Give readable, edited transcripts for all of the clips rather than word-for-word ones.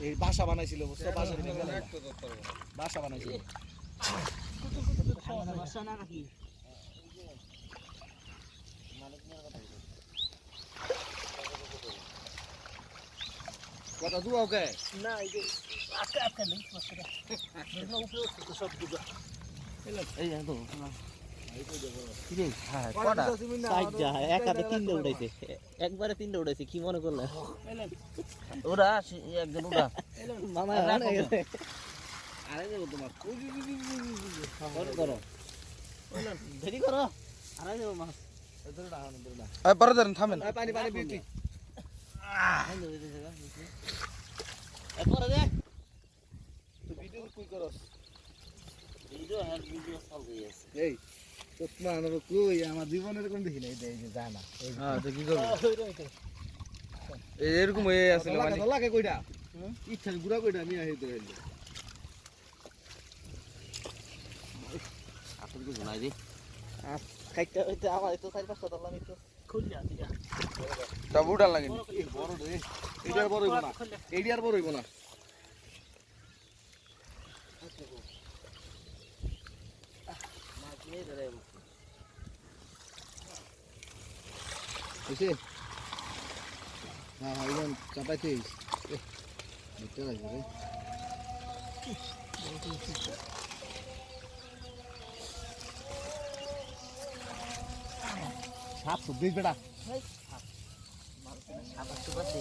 এই বাসা বানাইছিল বাসা বানাইছিল কথা দু ওকে না এই যে আটকা আটকা নেই না উপরে সব দুটো এই দেখো একবারে তিনটা উঠাইছে কি মনে করলে ওরা একজন উঠা মামা তোমার করো দেরি করো আড়াই যাবো মাছ থামেন পানি পানি বিউটি এরপরে দে তুই ভিডিও কই করস ভিডিও হ্যান্ড ভিডিও সব হয়ে আছে এই তোমরা আনো কই আমার জীবনের কোন দেখি না এই যে জানা হ্যাঁ তো কি করব এই এরকম হয়ে আছে মানে লাগে কইটা ইচ্ছা গুড়া কইটা আমি আইতে হইলো আপনি কি জানাই দি খাইতে হইতে আমার তো 4-5টা দলা নিতো খুললা দিয়া তা বুড়া লাগে বড় রে এইটার বড় হইব না এইটার বড় হইব না মাছ নিয়ে ধরে বুঝে হ্যাঁ হ্যাঁ ইমান চাপাইতে দেখতে লাগবে রে সাপ তো দিস বেটা সাপ আসতে পারছি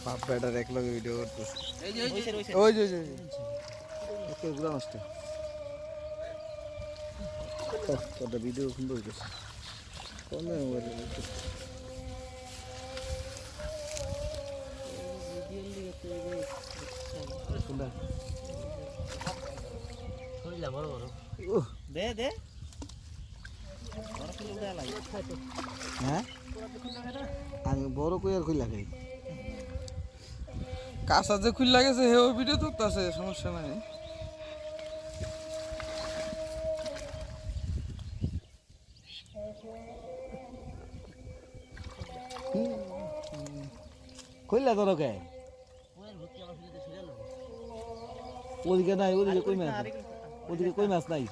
বাপ বেটার এক লগে ভিডিও করতেছে ওই যে ওকে গুড়া মাছটা তোর ভিডিও সুন্দর হইতেছে কোনে মোবাইলে দে দে হ্যাঁ আমি বড় কই আর খুইলা খাই কাঁচা যে খুইলা গেছে হেও ভিডিও তুলতেছে সমস্যা নাই খুইলা তোর কে ওদিকে নাই ওদিকে কই মাছ ওদিকে কই মাছ নাই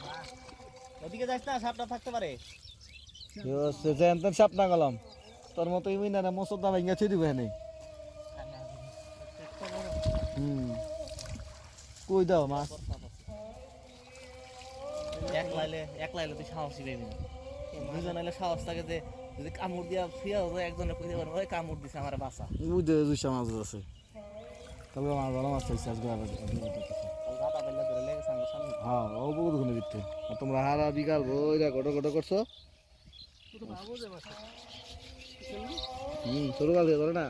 ওদিকে যাইস না সাপটা থাকতে পারে সে যেন সাপ না গেলাম তোর মতো ইমিন না মসুর দাম ভেঙে ছেড়ে দিবে এখানে কই দাও মাছ এক লাইলে তুই সাহসী পাইবি না দুজন এলে সাহস থাকে যে যদি কামড় দিয়া ফিয়া হবে একজনে কইতে পারবে ওই কামড় দিছে আমার বাসা ওই যে দুইটা মাছ আছে তবে আমার ভালো মাছ চাইছে আজকে হ্যাঁ ও বহুত ঘুরে দিতে আর তোমরা হারা বিকাল বইরা গটো গটো করছো ছোট কাল ধরে না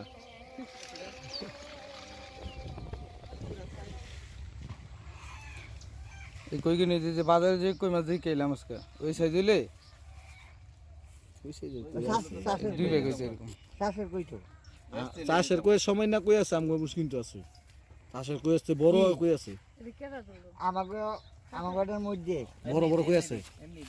এই কই কিনে যে বাজারে যে কই মাছ দিয়ে কেলাম আজকে ওই সাইজ হইলে ওই সাইজ দুই ব্যাগ হইছে এরকম চাষের কই তো চাষের কই সময় না কই আছে আমগো বুঝ কিন্তু আছে চাষের কই আছে বড় কই আছে আমাগো আমাগোটার মধ্যে বড় বড় কই আছে এমনি